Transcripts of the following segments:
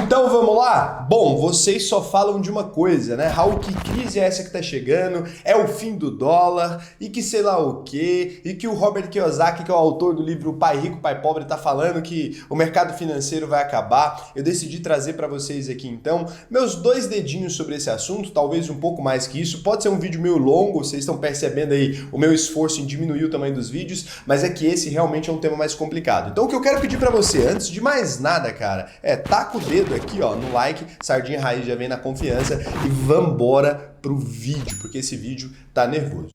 Então vamos lá? Bom, vocês só falam de uma coisa, né? Raul, que crise é essa que tá chegando? É o fim do dólar e que sei lá o quê? E que o Robert Kiyosaki, que é o autor do livro Pai Rico, Pai Pobre, tá falando que o mercado financeiro vai acabar. Eu decidi trazer para vocês aqui então meus 2 dedinhos sobre esse assunto, talvez um pouco mais que isso. Pode ser um vídeo meio longo, vocês estão percebendo aí o meu esforço em diminuir o tamanho dos vídeos, mas é que esse realmente é um tema mais complicado. Então o que eu quero pedir para você, antes de mais nada, cara, taca o dedo aqui, ó, no like, Sardinha Raiz já vem na confiança e vambora pro vídeo, porque esse vídeo tá nervoso.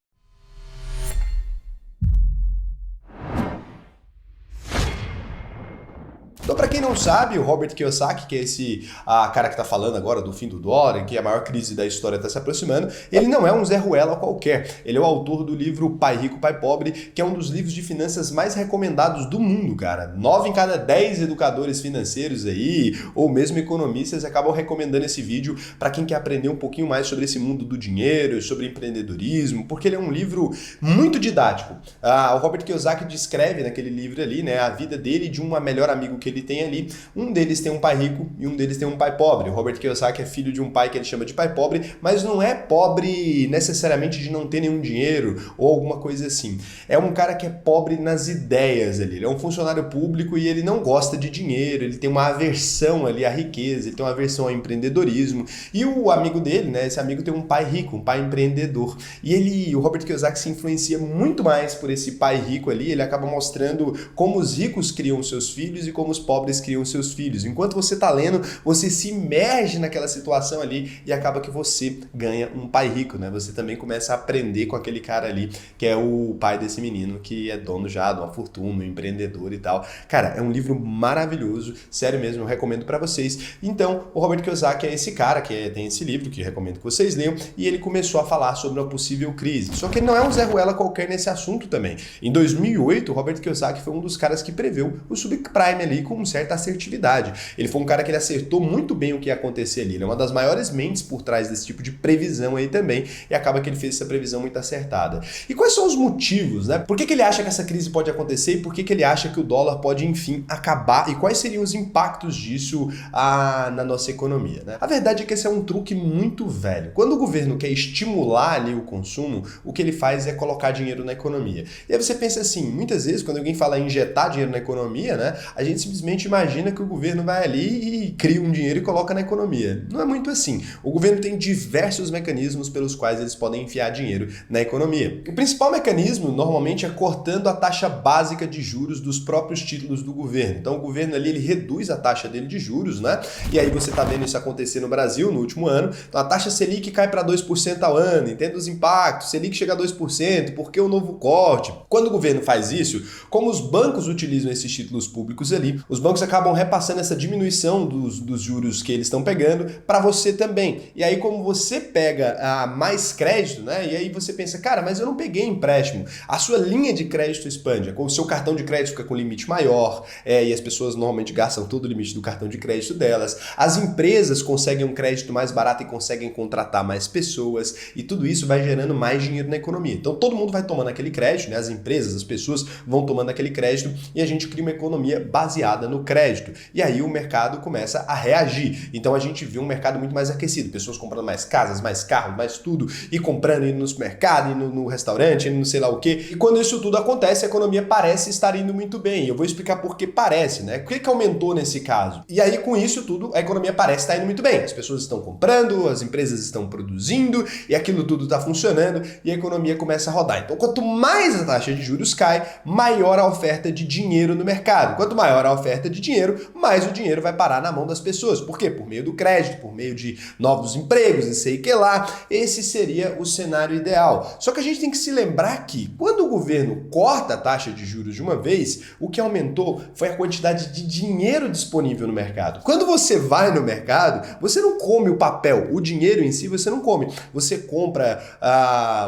Então, para quem não sabe, o Robert Kiyosaki, que é esse cara que está falando agora do fim do dólar, que a maior crise da história está se aproximando, ele não é um Zé Ruela qualquer. Ele é o autor do livro Pai Rico, Pai Pobre, que é um dos livros de finanças mais recomendados do mundo, cara. 9 em cada 10 educadores financeiros aí, ou mesmo economistas, acabam recomendando esse vídeo para quem quer aprender um pouquinho mais sobre esse mundo do dinheiro, sobre empreendedorismo, porque ele é um livro muito didático. O Robert Kiyosaki descreve naquele livro ali, né, a vida dele e de um melhor amigo que ele tem ali. Um deles tem um pai rico e um deles tem um pai pobre. O Robert Kiyosaki é filho de um pai que ele chama de pai pobre, mas não é pobre necessariamente de não ter nenhum dinheiro ou alguma coisa assim. É um cara que é pobre nas ideias ali. Ele é um funcionário público e ele não gosta de dinheiro, ele tem uma aversão ali à riqueza, ele tem uma aversão ao empreendedorismo. E o amigo dele, né, esse amigo tem um pai rico, um pai empreendedor. E o Robert Kiyosaki se influencia muito mais por esse pai rico ali, ele acaba mostrando como os ricos criam seus filhos e como os pobres criam seus filhos. Enquanto você está lendo, você se imerge naquela situação ali e acaba que você ganha um pai rico, né? Você também começa a aprender com aquele cara ali, que é o pai desse menino, que é dono já de uma fortuna, um empreendedor e tal. Cara, é um livro maravilhoso, sério mesmo, eu recomendo para vocês. Então, o Robert Kiyosaki é esse cara que tem esse livro, que recomendo que vocês leiam, e ele começou a falar sobre uma possível crise. Só que ele não é um Zé Ruela qualquer nesse assunto também. Em 2008, o Robert Kiyosaki foi um dos caras que preveu o subprime ali com certa assertividade. Ele foi um cara que ele acertou muito bem o que ia acontecer ali. Ele é uma das maiores mentes por trás desse tipo de previsão aí também, e acaba que ele fez essa previsão muito acertada. E quais são os motivos, né? Por que ele acha que essa crise pode acontecer e por que ele acha que o dólar pode, enfim, acabar? E quais seriam os impactos disso na nossa economia, né? A verdade é que esse é um truque muito velho. Quando o governo quer estimular ali o consumo, o que ele faz é colocar dinheiro na economia. E aí você pensa assim, muitas vezes quando alguém fala em injetar dinheiro na economia, né, a gente simplesmente imagina que o governo vai ali e cria um dinheiro e coloca na economia. Não é muito assim. O governo tem diversos mecanismos pelos quais eles podem enfiar dinheiro na economia. O principal mecanismo, normalmente, é cortando a taxa básica de juros dos próprios títulos do governo. Então, o governo ali, ele reduz a taxa dele de juros, né? E aí você está vendo isso acontecer no Brasil no último ano. Então, a taxa Selic cai para 2% ao ano, entenda os impactos. Selic chega a 2%, por que o novo corte? Quando o governo faz isso, como os bancos utilizam esses títulos públicos ali, os bancos acabam repassando essa diminuição dos juros que eles estão pegando para você também. E aí, como você pega mais crédito, né? E aí você pensa, cara, mas eu não peguei empréstimo. A sua linha de crédito expande, o seu cartão de crédito fica com limite maior, e as pessoas normalmente gastam todo o limite do cartão de crédito delas. As empresas conseguem um crédito mais barato e conseguem contratar mais pessoas, e tudo isso vai gerando mais dinheiro na economia. Então todo mundo vai tomando aquele crédito, né? As empresas, as pessoas vão tomando aquele crédito e a gente cria uma economia baseada no crédito. E aí o mercado começa a reagir. Então a gente vê um mercado muito mais aquecido. Pessoas comprando mais casas, mais carros, mais tudo. E comprando, indo no supermercado, indo no restaurante, indo no sei lá o quê. E quando isso tudo acontece, a economia parece estar indo muito bem. Eu vou explicar por que parece, né? O que aumentou nesse caso? E aí com isso tudo, a economia parece estar indo muito bem. As pessoas estão comprando, as empresas estão produzindo e aquilo tudo está funcionando e a economia começa a rodar. Então quanto mais a taxa de juros cai, maior a oferta de dinheiro no mercado. Quanto maior a oferta de dinheiro, mais o dinheiro vai parar na mão das pessoas. Por quê? Por meio do crédito, por meio de novos empregos e sei que lá. Esse seria o cenário ideal. Só que a gente tem que se lembrar que quando o governo corta a taxa de juros de uma vez, o que aumentou foi a quantidade de dinheiro disponível no mercado. Quando você vai no mercado, você não come o papel, o dinheiro em si você não come. Você compra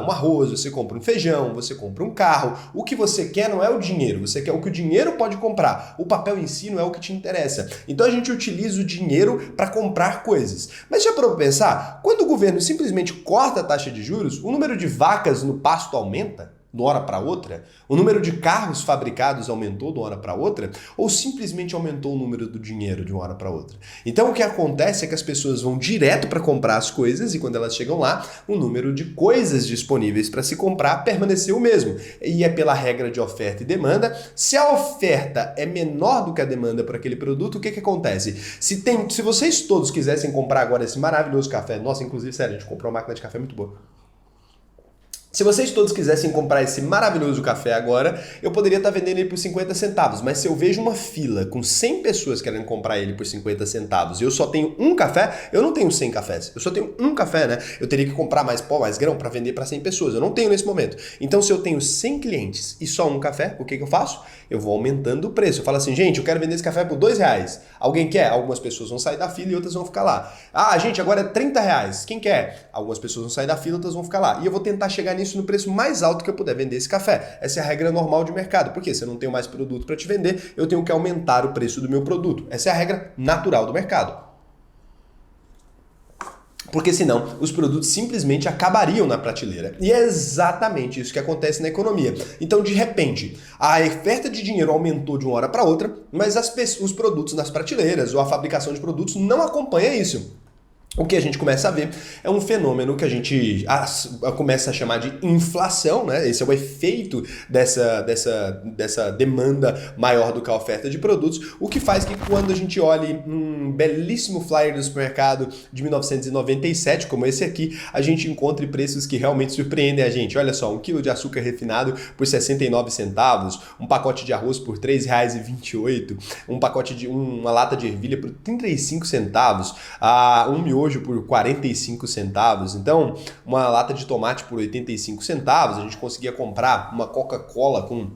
um arroz, você compra um feijão, você compra um carro. O que você quer não é o dinheiro, você quer o que o dinheiro pode comprar. O papel em si não é o que te interessa. Então a gente utiliza o dinheiro para comprar coisas. Mas já parou para pensar? Quando o governo simplesmente corta a taxa de juros, o número de vacas no pasto aumenta? de uma hora para outra? O número de carros fabricados aumentou de uma hora para outra? Ou simplesmente aumentou o número do dinheiro de uma hora para outra? Então o que acontece é que as pessoas vão direto para comprar as coisas e quando elas chegam lá, o número de coisas disponíveis para se comprar permaneceu o mesmo. E é pela regra de oferta e demanda. Se a oferta é menor do que a demanda para aquele produto, o que acontece? Se vocês todos quisessem comprar agora esse maravilhoso café, nossa, inclusive, sério, a gente comprou uma máquina de café muito boa. Se vocês todos quisessem comprar esse maravilhoso café agora, eu poderia estar vendendo ele por 50 centavos, mas se eu vejo uma fila com 100 pessoas querendo comprar ele por 50 centavos e eu só tenho um café, eu não tenho 100 cafés, eu só tenho um café, né? Eu teria que comprar mais pó, mais grão para vender para 100 pessoas, eu não tenho nesse momento. Então se eu tenho 100 clientes e só um café, o que eu faço? Eu vou aumentando o preço. Eu falo assim, gente, eu quero vender esse café por R$2. Alguém quer? Algumas pessoas vão sair da fila e outras vão ficar lá. Ah, gente, agora é R$30. Quem quer? Algumas pessoas vão sair da fila, outras vão ficar lá. E eu vou tentar chegar nisso no preço mais alto que eu puder vender esse café. Essa é a regra normal de mercado. Porque se eu não tenho mais produto para te vender, eu tenho que aumentar o preço do meu produto. Essa é a regra natural do mercado. Porque senão os produtos simplesmente acabariam na prateleira. E é exatamente isso que acontece na economia. Então, de repente, a oferta de dinheiro aumentou de uma hora para outra, mas os produtos nas prateleiras ou a fabricação de produtos não acompanha isso. O que a gente começa a ver é um fenômeno que a gente começa a chamar de inflação, né? Esse é o efeito dessa demanda maior do que a oferta de produtos, o que faz que quando a gente olhe um belíssimo flyer do supermercado de 1997, como esse aqui, a gente encontre preços que realmente surpreendem a gente. Olha só, 1 quilo de açúcar refinado por 69 centavos, um pacote de arroz por R$3,28, uma lata de ervilha por 35 centavos, um miojo por 45 centavos, então uma lata de tomate por 85 centavos, a gente conseguia comprar uma Coca-Cola com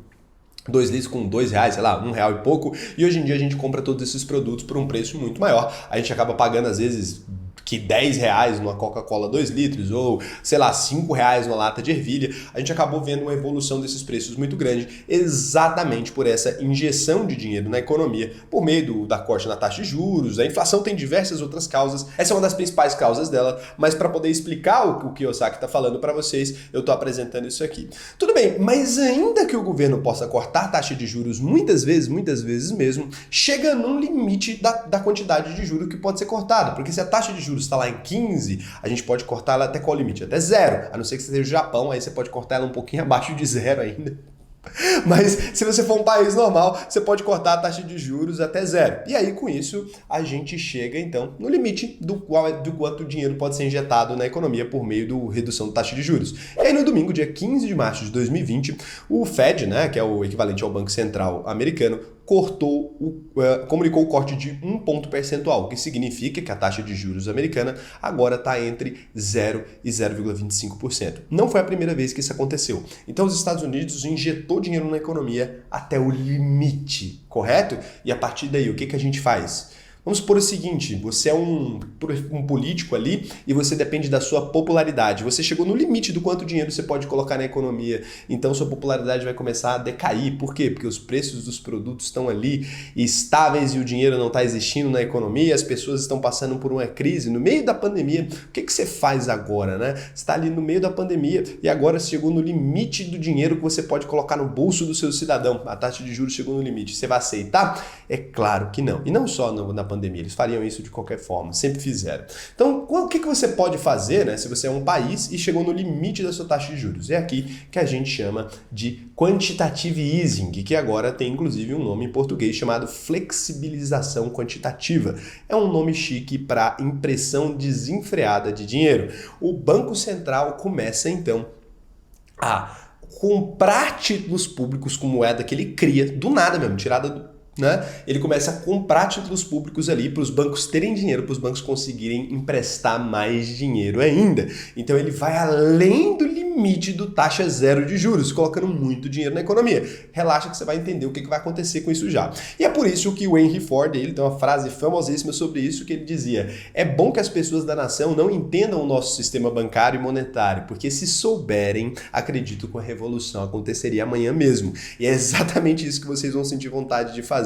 2 litros com R$2, sei lá, R$1 e pouco, e hoje em dia a gente compra todos esses produtos por um preço muito maior, a gente acaba pagando às vezes que R$10 numa Coca-Cola 2 litros ou, sei lá, R$5 numa lata de ervilha, a gente acabou vendo uma evolução desses preços muito grande exatamente por essa injeção de dinheiro na economia por meio da corte na taxa de juros. A inflação tem diversas outras causas, essa é uma das principais causas dela, mas para poder explicar o que o Kiyosaki está falando para vocês, eu estou apresentando isso aqui. Tudo bem, mas ainda que o governo possa cortar a taxa de juros muitas vezes mesmo, chega num limite da quantidade de juros que pode ser cortada, porque se a taxa de juros está lá em 15, a gente pode cortar ela até qual limite? Até 0, a não ser que você seja o Japão, aí você pode cortar ela um pouquinho abaixo de 0 ainda. Mas se você for um país normal, você pode cortar a taxa de juros até 0. E aí, com isso, a gente chega, então, no limite do quanto dinheiro pode ser injetado na economia por meio da redução da taxa de juros. E aí, no domingo, dia 15 de março de 2020, o Fed, né, que é o equivalente ao Banco Central americano, comunicou o corte de 1 ponto percentual, o que significa que a taxa de juros americana agora está entre 0 e 0,25%. Não foi a primeira vez que isso aconteceu. Então os Estados Unidos injetou dinheiro na economia até o limite, correto? E a partir daí, o que a gente faz? Vamos supor o seguinte, você é um político ali e você depende da sua popularidade. Você chegou no limite do quanto dinheiro você pode colocar na economia, então sua popularidade vai começar a decair. Por quê? Porque os preços dos produtos estão ali estáveis e o dinheiro não está existindo na economia, as pessoas estão passando por uma crise no meio da pandemia. O que você faz agora, né? Você está ali no meio da pandemia e agora chegou no limite do dinheiro que você pode colocar no bolso do seu cidadão. A taxa de juros chegou no limite. Você vai aceitar? É claro que não. E não só na pandemia, eles fariam isso de qualquer forma, sempre fizeram. Então, o que você pode fazer, né, se você é um país e chegou no limite da sua taxa de juros? É aqui que a gente chama de quantitative easing, que agora tem inclusive um nome em português chamado flexibilização quantitativa. É um nome chique para impressão desenfreada de dinheiro. O Banco Central começa então a comprar títulos públicos com moeda que ele cria, do nada mesmo, tirada do né? Ele começa a comprar títulos públicos ali para os bancos terem dinheiro, para os bancos conseguirem emprestar mais dinheiro ainda. Então ele vai além do limite do taxa zero de juros, colocando muito dinheiro na economia. Relaxa que você vai entender o que vai acontecer com isso já. E é por isso que o Henry Ford, ele tem uma frase famosíssima sobre isso, que ele dizia: é bom que as pessoas da nação não entendam o nosso sistema bancário e monetário, porque se souberem, acredito que a revolução aconteceria amanhã mesmo. E é exatamente isso que vocês vão sentir vontade de fazer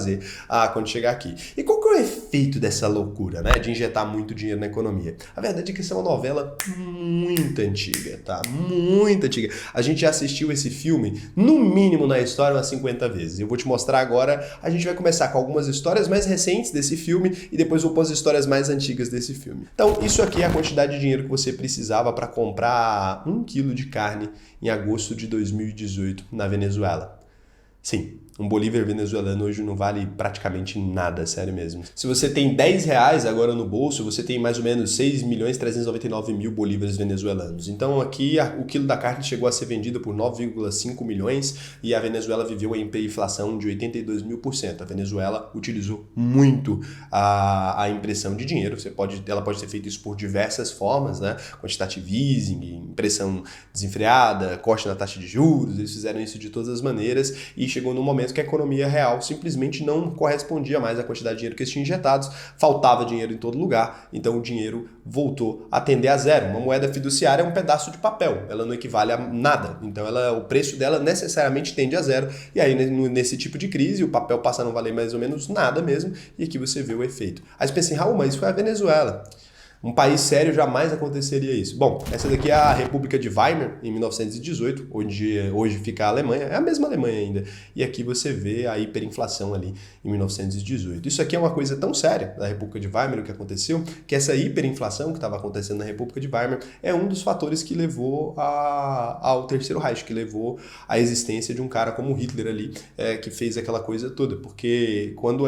quando chegar aqui. E qual que é o é o efeito dessa loucura, né, de injetar muito dinheiro na economia? A verdade é que essa é uma novela muito antiga, tá? Muito antiga. A gente já assistiu esse filme, no mínimo na história, umas 50 vezes. Eu vou te mostrar agora, a gente vai começar com algumas histórias mais recentes desse filme e depois vou pôr as histórias mais antigas desse filme. Então, isso aqui é a quantidade de dinheiro que você precisava para comprar 1 quilo de carne em agosto de 2018 na Venezuela. Sim, um bolívar venezuelano hoje não vale praticamente nada, sério mesmo. Se você tem 10 reais agora no bolso, você tem mais ou menos 6.399.000 bolívares venezuelanos. Então aqui o quilo da carne chegou a ser vendido por 9,5 milhões e a Venezuela viveu a hiperinflação de 82.000%. A Venezuela utilizou muito a impressão de dinheiro. Ela pode ter feito isso por diversas formas, né? Quantitative easing, impressão desenfreada, corte na taxa de juros, eles fizeram isso de todas as maneiras e chegou num momento que a economia real simplesmente não correspondia mais à quantidade de dinheiro que eles tinham injetados, faltava dinheiro em todo lugar, então o dinheiro voltou a tender a zero. Uma moeda fiduciária é um pedaço de papel, ela não equivale a nada, então o preço dela necessariamente tende a zero, e aí nesse tipo de crise o papel passa a não valer mais ou menos nada mesmo, e aqui você vê o efeito. Aí você pensa assim, Raul, mas isso foi a Venezuela. Um país sério jamais aconteceria isso. Bom, essa daqui é a República de Weimar, em 1918, onde hoje fica a Alemanha, é a mesma Alemanha ainda. E aqui você vê a hiperinflação ali em 1918. Isso aqui é uma coisa tão séria da República de Weimar, o que aconteceu, que essa hiperinflação que estava acontecendo na República de Weimar é um dos fatores que levou ao Terceiro Reich, que levou à existência de um cara como Hitler ali, que fez aquela coisa toda. Porque quando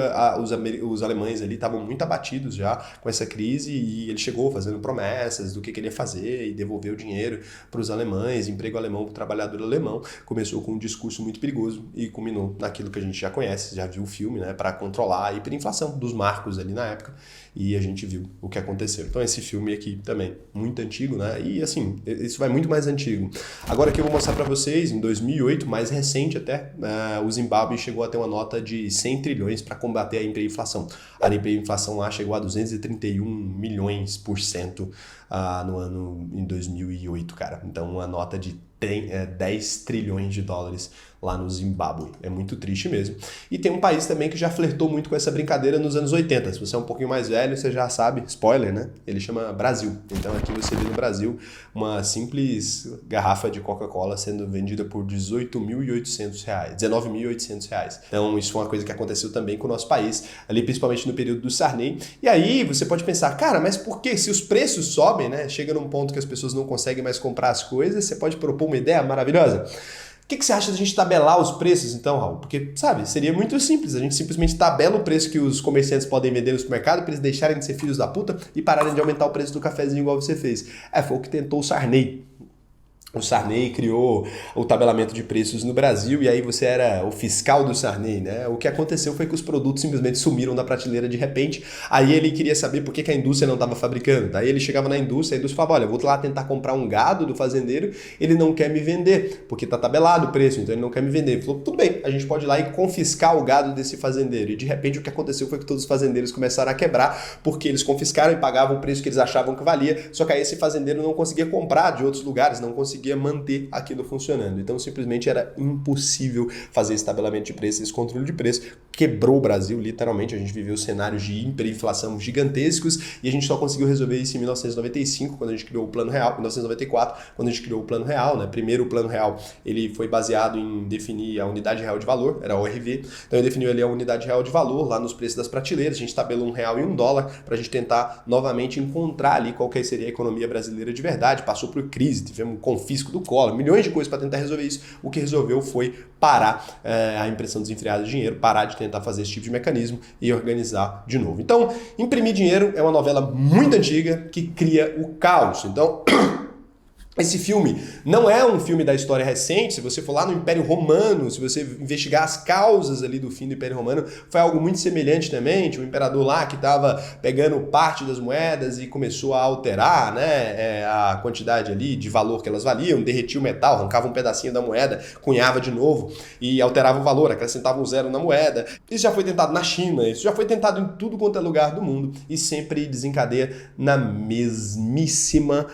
os alemães ali estavam muito abatidos já com essa crise e ele chegou fazendo promessas do que queria fazer e devolver o dinheiro para os alemães, emprego alemão para o trabalhador alemão. Começou com um discurso muito perigoso e culminou naquilo que a gente já conhece, já viu o filme, né, para controlar a hiperinflação dos marcos ali na época, e a gente viu o que aconteceu. Então esse filme aqui também, muito antigo, né, e assim, isso vai muito mais antigo. Agora que eu vou mostrar para vocês, em 2008, mais recente até, o Zimbábue chegou a ter uma nota de 100 trilhões para combater a hiperinflação. A hiperinflação lá chegou a 231 milhões por cento no ano em 2008, cara. Então uma nota de 10 trilhões de dólares lá no Zimbábue. É muito triste mesmo. E tem um país também que já flertou muito com essa brincadeira nos anos 80. Se você é um pouquinho mais velho, você já sabe, spoiler, né? Ele chama Brasil. Então aqui você vê no Brasil uma simples garrafa de Coca-Cola sendo vendida por R$18.800, R$19.800. Então isso foi uma coisa que aconteceu também com o nosso país, ali principalmente no período do Sarney. E aí você pode pensar, cara, mas por que? Se os preços sobem, né? Chega num ponto que as pessoas não conseguem mais comprar as coisas, você pode propor uma ideia maravilhosa. O que você acha da gente tabelar os preços, então, Raul? Porque, sabe, seria muito simples. A gente simplesmente tabela o preço que os comerciantes podem vender no supermercado para eles deixarem de ser filhos da puta e pararem de aumentar o preço do cafezinho igual você fez. Foi o que tentou o Sarney. O Sarney criou o tabelamento de preços no Brasil e aí você era o fiscal do Sarney, né? O que aconteceu foi que os produtos simplesmente sumiram da prateleira de repente. Aí ele queria saber por que a indústria não estava fabricando. Daí ele chegava na indústria, a indústria falava, olha, eu vou lá tentar comprar um gado do fazendeiro, ele não quer me vender, porque tá tabelado o preço, então ele não quer me vender. Ele falou, tudo bem, a gente pode ir lá e confiscar o gado desse fazendeiro. E de repente o que aconteceu foi que todos os fazendeiros começaram a quebrar, porque eles confiscaram e pagavam o preço que eles achavam que valia, só que aí esse fazendeiro não conseguia comprar de outros lugares, não conseguia manter aquilo funcionando. Então simplesmente era impossível fazer esse tabelamento de preço, esse controle de preço. Quebrou o Brasil, literalmente. A gente viveu cenários de hiperinflação gigantescos e a gente só conseguiu resolver isso em 1995, quando a gente criou o Plano Real, 1994, quando a gente criou o Plano Real, né? Primeiro o Plano Real, ele foi baseado em definir a unidade real de valor, era a ORV. Então ele definiu ali a unidade real de valor lá nos preços das prateleiras. A gente tabelou R$1 e $1 para a gente tentar novamente encontrar ali qual que seria a economia brasileira de verdade. Passou por crise, tivemos um confisco do Collor, milhões de coisas para tentar resolver isso. O que resolveu foi parar a impressão desenfreada de dinheiro, parar de tentar fazer esse tipo de mecanismo e organizar de novo. Então, imprimir dinheiro é uma novela muito antiga que cria o caos. Então, esse filme não é um filme da história recente. Se você for lá no Império Romano, se você investigar as causas ali do fim do Império Romano, foi algo muito semelhante também. Tinha um imperador lá que estava pegando parte das moedas e começou a alterar, né, a quantidade ali de valor que elas valiam, derretia o metal, arrancava um pedacinho da moeda, cunhava de novo e alterava o valor, acrescentava um zero na moeda. Isso já foi tentado na China, isso já foi tentado em tudo quanto é lugar do mundo e sempre desencadeia na mesmíssima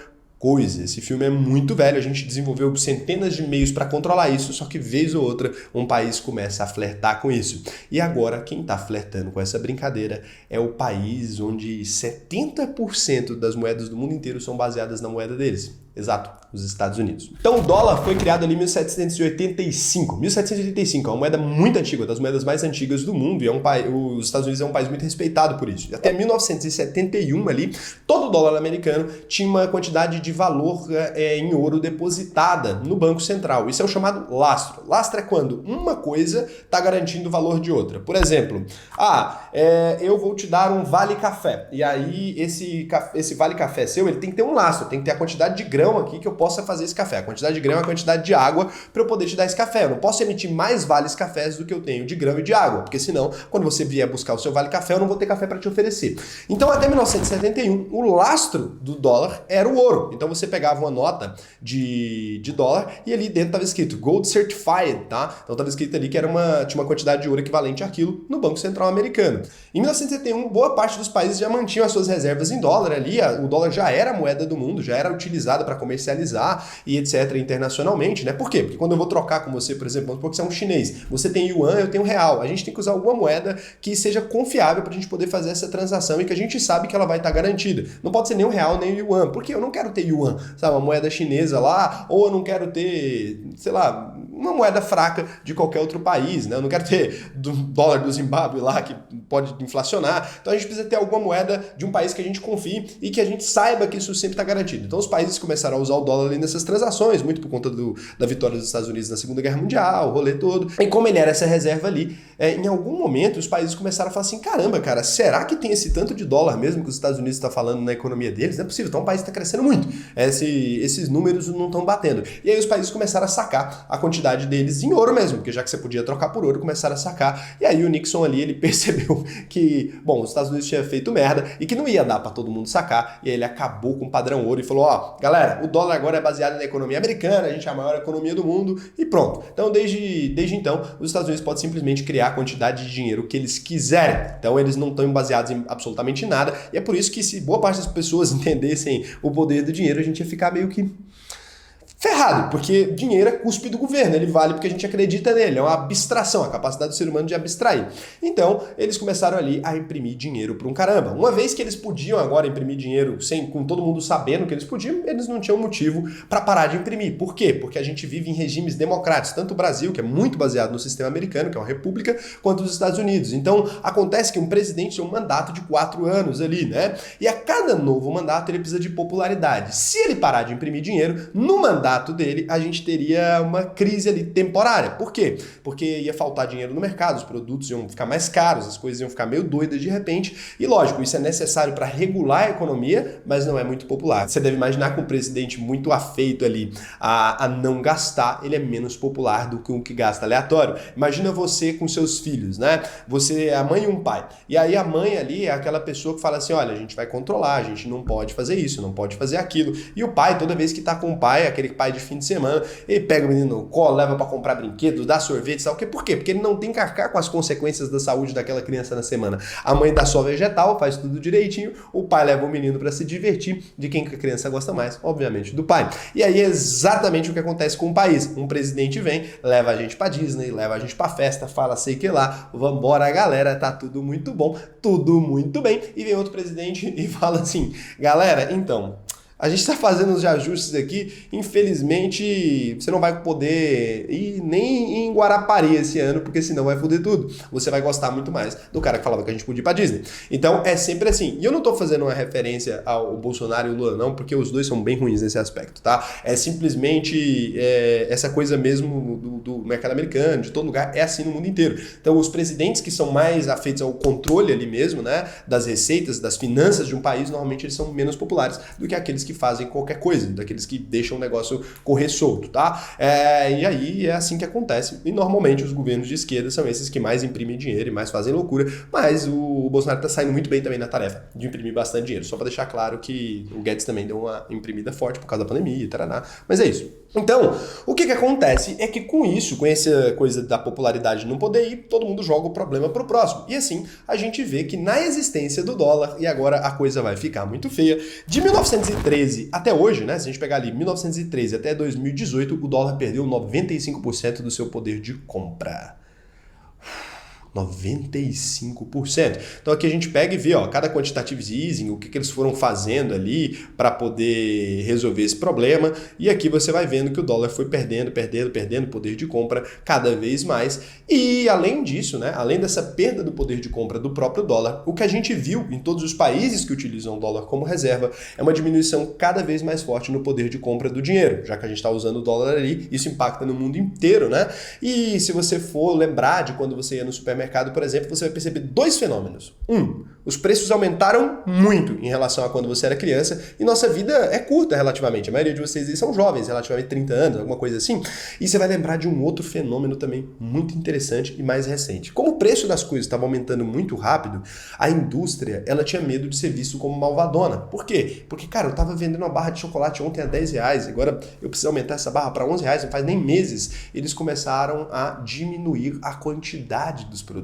coisa. Esse filme é muito velho, a gente desenvolveu centenas de meios para controlar isso, só que vez ou outra um país começa a flertar com isso. E agora quem está flertando com essa brincadeira é o país onde 70% das moedas do mundo inteiro são baseadas na moeda deles. Exato, os Estados Unidos. Então o dólar foi criado ali em 1785. 1785 é uma moeda muito antiga, das moedas mais antigas do mundo, e os Estados Unidos é um país muito respeitado por isso. Até 1971 ali, todo dólar americano tinha uma quantidade de valor em ouro depositada no Banco Central. Isso é o chamado lastro. Lastro é quando uma coisa está garantindo o valor de outra. Por exemplo, eu vou te dar um vale-café. E aí esse vale-café seu, ele tem que ter um lastro, tem que ter a quantidade de grãos aqui que eu possa fazer esse café. A quantidade de grão é a quantidade de água para eu poder te dar esse café. Eu não posso emitir mais vales cafés do que eu tenho de grão e de água, porque senão, quando você vier buscar o seu vale café, eu não vou ter café para te oferecer. Então, até 1971, o lastro do dólar era o ouro. Então, você pegava uma nota de dólar e ali dentro estava escrito Gold Certified, tá? Então, estava escrito ali que tinha uma quantidade de ouro equivalente àquilo no Banco Central americano. Em 1971, boa parte dos países já mantinham as suas reservas em dólar ali. O dólar já era a moeda do mundo, já era utilizada para comercializar e etc. internacionalmente, né? Por quê? Porque quando eu vou trocar com você, por exemplo, vamos supor que você é um chinês, você tem yuan, eu tenho real, a gente tem que usar alguma moeda que seja confiável para a gente poder fazer essa transação e que a gente sabe que ela vai estar garantida. Não pode ser nem o real nem o yuan, porque eu não quero ter yuan, sabe, uma moeda chinesa lá, ou eu não quero ter, sei lá, uma moeda fraca de qualquer outro país, né? Eu não quero ter do dólar do Zimbábue lá que pode inflacionar. Então a gente precisa ter alguma moeda de um país que a gente confie e que a gente saiba que isso sempre está garantido. Então os países começaram a usar o dólar ali nessas transações, muito por conta da vitória dos Estados Unidos na Segunda Guerra Mundial, o rolê todo. E como ele era essa reserva ali, em algum momento os países começaram a falar assim, caramba, cara, será que tem esse tanto de dólar mesmo que os Estados Unidos estão falando na economia deles? Não é possível, então o país está crescendo muito. Esses números não estão batendo. E aí os países começaram a sacar a quantidade deles em ouro mesmo, porque já que você podia trocar por ouro, começaram a sacar. E aí o Nixon ali, ele percebeu que, bom, os Estados Unidos tinham feito merda e que não ia dar para todo mundo sacar. E aí ele acabou com o padrão ouro e falou, galera, o dólar agora é baseado na economia americana, a gente é a maior economia do mundo e pronto. Então, desde então, os Estados Unidos podem simplesmente criar a quantidade de dinheiro que eles quiserem. Então, eles não estão baseados em absolutamente nada. E é por isso que se boa parte das pessoas entendessem o poder do dinheiro, a gente ia ficar meio que ferrado, porque dinheiro é cuspe do governo, ele vale porque a gente acredita nele, é uma abstração, a capacidade do ser humano de abstrair. Então, eles começaram ali a imprimir dinheiro para um caramba. Uma vez que eles podiam agora imprimir dinheiro com todo mundo sabendo que eles podiam, eles não tinham motivo para parar de imprimir. Por quê? Porque a gente vive em regimes democráticos, tanto o Brasil, que é muito baseado no sistema americano, que é uma república, quanto os Estados Unidos. Então, acontece que um presidente tem um mandato de 4 anos ali, né? E a cada novo mandato ele precisa de popularidade. Se ele parar de imprimir dinheiro, no mandato dele, a gente teria uma crise ali temporária. Por quê? Porque ia faltar dinheiro no mercado, os produtos iam ficar mais caros, as coisas iam ficar meio doidas de repente, e lógico, isso é necessário para regular a economia, mas não é muito popular. Você deve imaginar que um presidente muito afeito ali a não gastar, ele é menos popular do que um que gasta aleatório. Imagina você com seus filhos, né? Você é a mãe e um pai. E aí a mãe ali é aquela pessoa que fala assim, olha, a gente vai controlar, a gente não pode fazer isso, não pode fazer aquilo. E o pai, toda vez que tá com o pai, aquele pai de fim de semana, ele pega o menino no colo, leva para comprar brinquedos, dá sorvete, sabe o quê? Por quê? Porque ele não tem que arcar com as consequências da saúde daquela criança na semana. A mãe dá só vegetal, faz tudo direitinho, o pai leva o menino para se divertir, de quem que a criança gosta mais? Obviamente do pai. E aí é exatamente o que acontece com o país. Um presidente vem, leva a gente pra Disney, leva a gente pra festa, fala sei que lá, vambora galera, tá tudo muito bom, tudo muito bem, e vem outro presidente e fala assim, galera, então, a gente está fazendo os ajustes aqui, infelizmente você não vai poder ir nem em Guarapari esse ano, porque senão vai foder tudo. Você vai gostar muito mais do cara que falava que a gente podia ir pra Disney. Então é sempre assim. E eu não tô fazendo uma referência ao Bolsonaro e o Lula não, porque os dois são bem ruins nesse aspecto, tá? É simplesmente essa coisa mesmo do mercado americano, de todo lugar, é assim no mundo inteiro. Então os presidentes que são mais afeitos ao controle ali mesmo, né, das receitas, das finanças de um país, normalmente eles são menos populares do que aqueles que fazem qualquer coisa, daqueles que deixam o negócio correr solto, tá? E aí é assim que acontece. E normalmente os governos de esquerda são esses que mais imprimem dinheiro e mais fazem loucura, mas o Bolsonaro tá saindo muito bem também na tarefa de imprimir bastante dinheiro. Só para deixar claro que o Guedes também deu uma imprimida forte por causa da pandemia e taraná. Mas é isso. Então, o que acontece é que com isso, com essa coisa da popularidade não poder ir, todo mundo joga o problema pro próximo. E assim, a gente vê que na existência do dólar, e agora a coisa vai ficar muito feia, de 1903 1913 até hoje, né? Se a gente pegar ali 1913 até 2018, o dólar perdeu 95% do seu poder de compra. 95%. Então aqui a gente pega e vê, ó, cada quantitative easing, o que eles foram fazendo ali para poder resolver esse problema, e aqui você vai vendo que o dólar foi perdendo poder de compra cada vez mais. E além disso, né, além dessa perda do poder de compra do próprio dólar, o que a gente viu em todos os países que utilizam o dólar como reserva é uma diminuição cada vez mais forte no poder de compra do dinheiro, já que a gente está usando o dólar ali, isso impacta no mundo inteiro, né? E se você for lembrar de quando você ia no supermercado, por exemplo, você vai perceber dois fenômenos. Os preços aumentaram muito em relação a quando você era criança e nossa vida é curta relativamente. A maioria de vocês aí são jovens, relativamente 30 anos, alguma coisa assim. E você vai lembrar de um outro fenômeno também muito interessante e mais recente. Como o preço das coisas estava aumentando muito rápido, a indústria ela tinha medo de ser visto como malvadona. Por quê? Porque, cara, eu estava vendendo uma barra de chocolate ontem a R$10, agora eu preciso aumentar essa barra para R$11, não faz nem meses. Eles começaram a diminuir a quantidade dos produtos.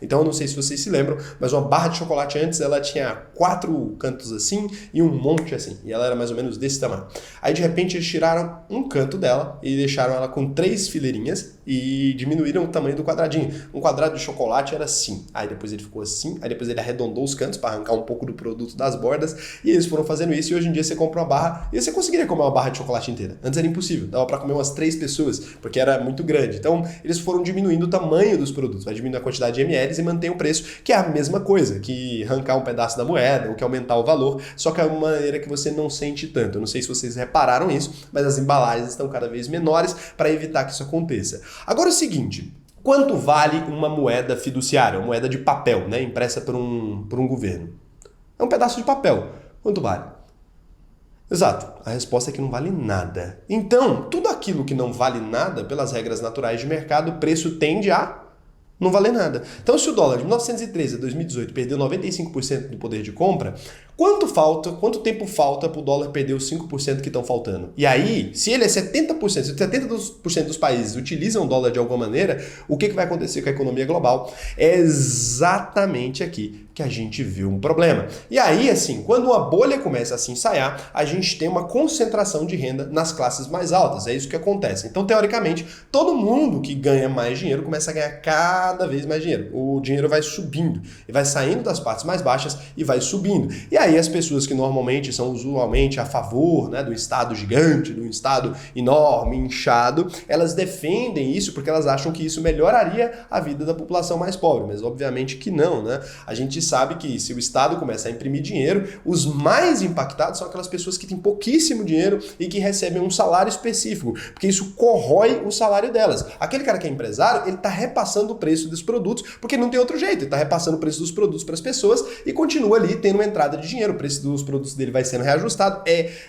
Então eu não sei se vocês se lembram, mas uma barra de chocolate antes ela tinha 4 cantos assim e um monte assim, e ela era mais ou menos desse tamanho. Aí de repente eles tiraram um canto dela e deixaram ela com 3 fileirinhas e diminuíram o tamanho do quadradinho. Um quadrado de chocolate era assim, aí depois ele ficou assim, aí depois ele arredondou os cantos para arrancar um pouco do produto das bordas, e eles foram fazendo isso, e hoje em dia você compra uma barra e você conseguiria comer uma barra de chocolate inteira. Antes era impossível, dava para comer umas 3 pessoas, porque era muito grande. Então eles foram diminuindo o tamanho dos produtos, vai diminuindo a quantidade de ml e mantém o preço, que é a mesma coisa que arrancar um pedaço da moeda ou que aumentar o valor, só que é uma maneira que você não sente tanto. Eu não sei se vocês repararam isso, mas as embalagens estão cada vez menores para evitar que isso aconteça. Agora é o seguinte, quanto vale uma moeda fiduciária, uma moeda de papel, né, impressa por um governo? É um pedaço de papel. Quanto vale? Exato, a resposta é que não vale nada. Então, tudo aquilo que não vale nada, pelas regras naturais de mercado, o preço tende a não valer nada. Então, se o dólar de 1913 a 2018 perdeu 95% do poder de compra, quanto tempo falta para o dólar perder os 5% que estão faltando? E aí, se ele é 70%, se 70% dos países utilizam o dólar de alguma maneira, o que vai acontecer com a economia global? É exatamente aqui que a gente vê um problema. E aí, assim, quando uma bolha começa a se ensaiar, a gente tem uma concentração de renda nas classes mais altas. É isso que acontece. Então, teoricamente, todo mundo que ganha mais dinheiro começa a ganhar cada vez mais dinheiro. O dinheiro vai subindo e vai saindo das partes mais baixas e vai subindo. E aí as pessoas que normalmente são usualmente a favor, né, do Estado gigante, do Estado enorme, inchado, elas defendem isso porque elas acham que isso melhoraria a vida da população mais pobre. Mas obviamente que não, né? A gente sabe que se o Estado começar a imprimir dinheiro, os mais impactados são aquelas pessoas que têm pouquíssimo dinheiro e que recebem um salário específico, porque isso corrói o salário delas. Aquele cara que é empresário, ele está repassando o preço dos produtos, porque não tem outro jeito, ele está repassando o preço dos produtos para as pessoas e continua ali tendo uma entrada de dinheiro, o preço dos produtos dele vai sendo reajustado.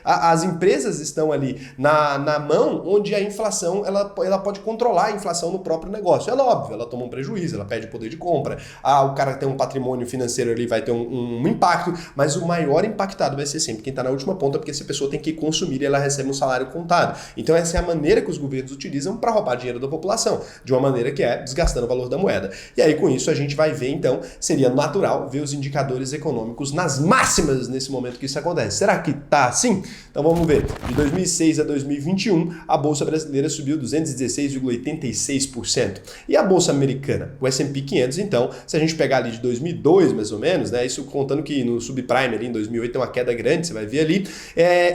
As empresas estão ali na mão onde a inflação, ela pode controlar a inflação no próprio negócio. É óbvio, ela toma um prejuízo, ela perde poder de compra, o cara que tem um patrimônio financeiro ali vai ter um impacto, mas o maior impactado vai ser sempre quem está na última ponta, porque essa pessoa tem que consumir e ela recebe um salário contado. Então essa é a maneira que os governos utilizam para roubar dinheiro da população, de uma maneira que é desgastando o valor da moeda. E aí com isso a gente vai ver, então, seria natural ver os indicadores econômicos nas máximas nesse momento que isso acontece. Será que tá assim? Então vamos ver. De 2006 a 2021, a Bolsa Brasileira subiu 216,86%. E a Bolsa Americana? O S&P 500, então, se a gente pegar ali de 2002, mais ou menos, né, isso contando que no subprime ali em 2008 tem uma queda grande, você vai ver ali,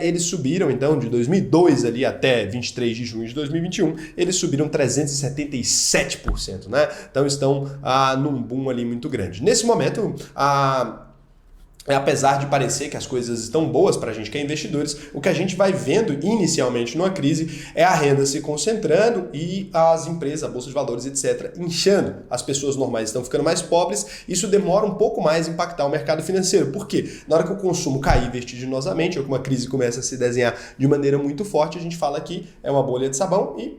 eles subiram, então, de 2002 ali até 23 de junho de 2021, eles subiram 377%, né? Então estão num boom ali muito grande. Nesse momento, apesar de parecer que as coisas estão boas para a gente que é investidores, o que a gente vai vendo inicialmente numa crise é a renda se concentrando e as empresas, a bolsa de valores, etc., inchando. As pessoas normais estão ficando mais pobres, isso demora um pouco mais a impactar o mercado financeiro. Por quê? Na hora que o consumo cair vertiginosamente, ou que uma crise começa a se desenhar de maneira muito forte, a gente fala que é uma bolha de sabão e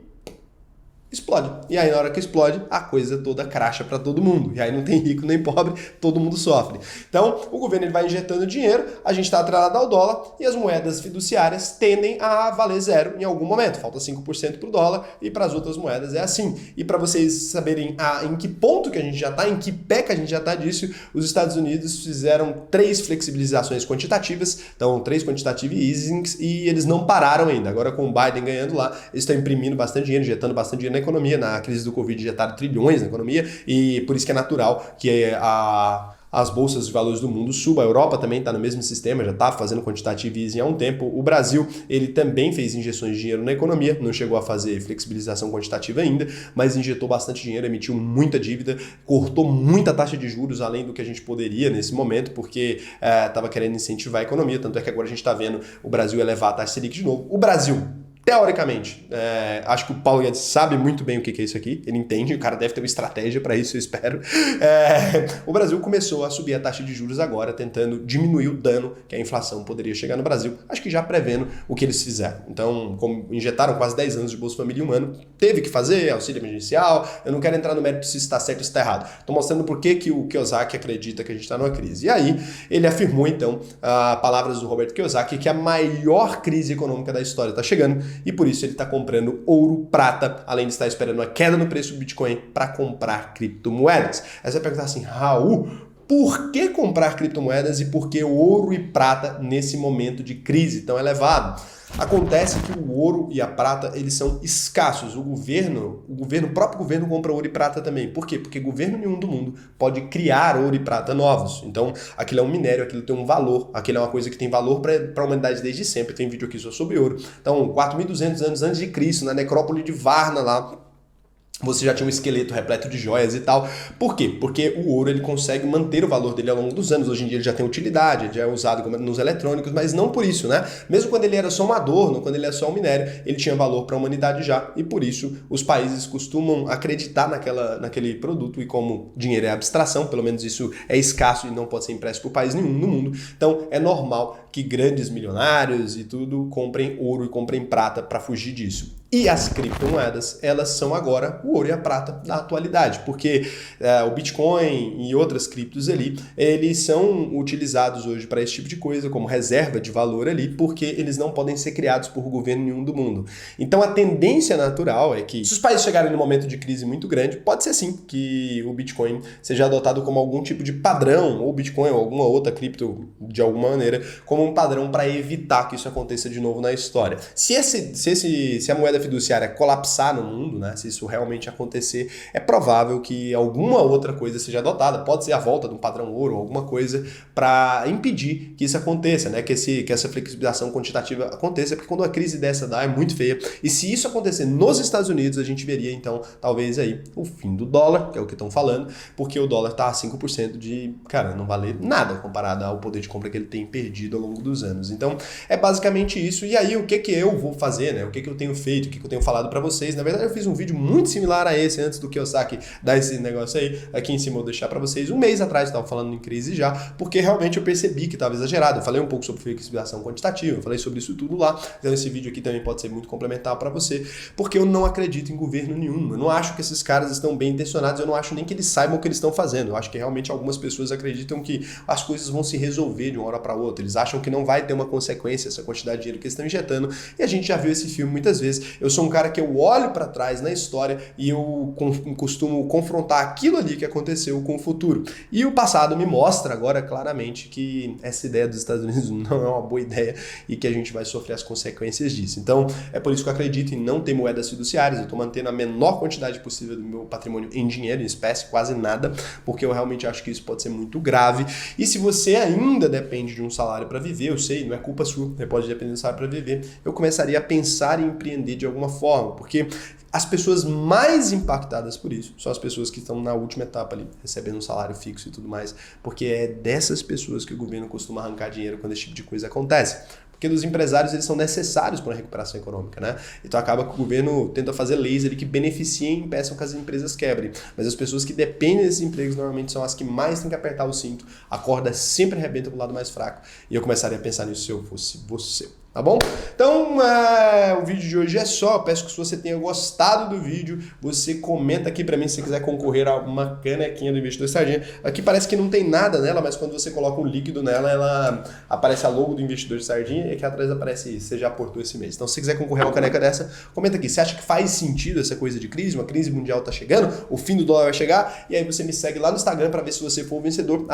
explode. E aí, na hora que explode, a coisa toda cracha para todo mundo. E aí não tem rico nem pobre, todo mundo sofre. Então, o governo ele vai injetando dinheiro, a gente está atrelado ao dólar e as moedas fiduciárias tendem a valer zero em algum momento. Falta 5% para o dólar e para as outras moedas é assim. E para vocês saberem em que ponto que a gente já está, em que pé que a gente já está disso, os Estados Unidos fizeram 3 flexibilizações quantitativas, então 3 quantitative easings, e eles não pararam ainda. Agora com o Biden ganhando lá, eles estão imprimindo bastante dinheiro, injetando bastante dinheiro na economia. Na crise do Covid injetaram trilhões na economia e por isso que é natural que as bolsas de valores do mundo subam. A Europa também está no mesmo sistema, já está fazendo quantitative easing há um tempo. O Brasil, ele também fez injeções de dinheiro na economia, não chegou a fazer flexibilização quantitativa ainda, mas injetou bastante dinheiro, emitiu muita dívida, cortou muita taxa de juros, além do que a gente poderia nesse momento, porque estava querendo incentivar a economia, tanto é que agora a gente está vendo o Brasil elevar a taxa Selic de novo. O Brasil, teoricamente, acho que o Paulo Guedes sabe muito bem o que é isso aqui, ele entende, o cara deve ter uma estratégia para isso, eu espero. O Brasil começou a subir a taxa de juros agora, tentando diminuir o dano que a inflação poderia chegar no Brasil, acho que já prevendo o que eles fizeram. Então, como injetaram quase 10 anos de Bolsa Família em um ano, teve que fazer auxílio emergencial, eu não quero entrar no mérito se está certo ou se está errado. Estou mostrando por que o Kiyosaki acredita que a gente está numa crise. E aí, ele afirmou, então, palavras do Robert Kiyosaki, que a maior crise econômica da história está chegando, e por isso ele está comprando ouro, prata, além de estar esperando uma queda no preço do Bitcoin para comprar criptomoedas. Aí você vai perguntar assim, Raul, por que comprar criptomoedas e por que ouro e prata nesse momento de crise tão elevado? Acontece que o ouro e a prata, eles são escassos. O próprio governo compra ouro e prata também. Por quê? Porque governo nenhum do mundo pode criar ouro e prata novos. Então, aquilo é um minério, aquilo tem um valor, aquilo é uma coisa que tem valor para a humanidade desde sempre. Tem vídeo aqui só sobre ouro. Então, 4.200 anos antes de Cristo, na necrópole de Varna lá, você já tinha um esqueleto repleto de joias e tal. Por quê? Porque o ouro ele consegue manter o valor dele ao longo dos anos. Hoje em dia ele já tem utilidade, ele já é usado nos eletrônicos, mas não por isso, né? Mesmo quando ele era só um adorno, quando ele era só um minério, ele tinha valor para a humanidade já. E por isso os países costumam acreditar naquele produto, e como dinheiro é abstração, pelo menos isso é escasso e não pode ser impresso por país nenhum no mundo. Então é normal que grandes milionários e tudo comprem ouro e comprem prata para fugir disso. E as criptomoedas, elas são agora o ouro e a prata da atualidade, porque o Bitcoin e outras criptos ali, eles são utilizados hoje para esse tipo de coisa, como reserva de valor ali, porque eles não podem ser criados por governo nenhum do mundo. Então a tendência natural é que, se os países chegarem num momento de crise muito grande, pode ser sim que o Bitcoin seja adotado como algum tipo de padrão, ou Bitcoin ou alguma outra cripto, de alguma maneira, como um padrão para evitar que isso aconteça de novo na história. Se a moeda fiduciária colapsar no mundo, né, se isso realmente acontecer, é provável que alguma outra coisa seja adotada, pode ser a volta de um padrão ouro, alguma coisa para impedir que isso aconteça, né, que essa flexibilização quantitativa aconteça, porque quando uma crise dessa dá, é muito feia, e se isso acontecer nos Estados Unidos, a gente veria então, talvez aí, o fim do dólar, que é o que estão falando, porque o dólar está a 5% de, cara, não valer nada comparado ao poder de compra que ele tem perdido ao longo dos anos. Então, é basicamente isso, e aí o que eu vou fazer, né, o que eu tenho feito, o que eu tenho falado para vocês. Na verdade, eu fiz um vídeo muito similar a esse antes do Kiyosaki dar esse negócio aí. Aqui em cima eu vou deixar para vocês. Um mês atrás eu estava falando em crise já, porque realmente eu percebi que estava exagerado. Eu falei um pouco sobre flexibilização quantitativa, eu falei sobre isso tudo lá. Então esse vídeo aqui também pode ser muito complementar para você, porque eu não acredito em governo nenhum. Eu não acho que esses caras estão bem intencionados, eu não acho nem que eles saibam o que eles estão fazendo. Eu acho que realmente algumas pessoas acreditam que as coisas vão se resolver de uma hora para outra. Eles acham que não vai ter uma consequência essa quantidade de dinheiro que eles estão injetando, e a gente já viu esse filme muitas vezes. Eu sou um cara que eu olho para trás na história e eu costumo confrontar aquilo ali que aconteceu com o futuro. E o passado me mostra agora claramente que essa ideia dos Estados Unidos não é uma boa ideia e que a gente vai sofrer as consequências disso. Então, é por isso que eu acredito em não ter moedas fiduciárias. Eu estou mantendo a menor quantidade possível do meu patrimônio em dinheiro, em espécie, quase nada, porque eu realmente acho que isso pode ser muito grave. E se você ainda depende de um salário para viver, eu sei, não é culpa sua, você pode depender do salário para viver, eu começaria a pensar em empreender de alguma forma, porque as pessoas mais impactadas por isso são as pessoas que estão na última etapa ali, recebendo um salário fixo e tudo mais, porque é dessas pessoas que o governo costuma arrancar dinheiro quando esse tipo de coisa acontece. Porque os empresários, eles são necessários para a recuperação econômica, né? Então acaba que o governo tenta fazer leis ali que beneficiem e impeçam que as empresas quebrem. Mas as pessoas que dependem desses empregos normalmente são as que mais têm que apertar o cinto. A corda sempre arrebenta para o lado mais fraco. E eu começaria a pensar nisso se eu fosse você. Tá bom? Então, o vídeo de hoje é só. Eu peço que se você tenha gostado do vídeo, você comenta aqui pra mim se você quiser concorrer a uma canequinha do Investidor Sardinha. Aqui parece que não tem nada nela, mas quando você coloca um líquido nela, ela aparece a logo do Investidor Sardinha e aqui atrás aparece você já aportou esse mês. Então, se você quiser concorrer a uma caneca dessa, comenta aqui. Você acha que faz sentido essa coisa de crise? Uma crise mundial tá chegando? O fim do dólar vai chegar? E aí você me segue lá no Instagram pra ver se você for o vencedor,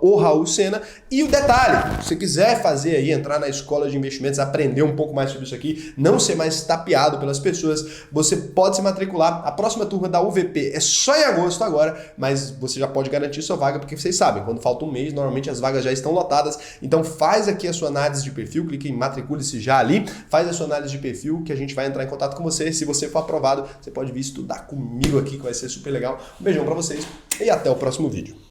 @o_Raul_Sena. E o detalhe, se você quiser fazer aí, entrar na escola de investimentos, aprender um pouco mais sobre isso aqui, não ser mais tapeado pelas pessoas, você pode se matricular. A próxima turma da UVP é só em agosto agora, mas você já pode garantir sua vaga, porque vocês sabem, quando falta um mês, normalmente as vagas já estão lotadas. Então faz aqui a sua análise de perfil, clique em matricule-se já ali, faz a sua análise de perfil que a gente vai entrar em contato com você. Se você for aprovado, você pode vir estudar comigo aqui, que vai ser super legal. Um beijão pra vocês e até o próximo vídeo.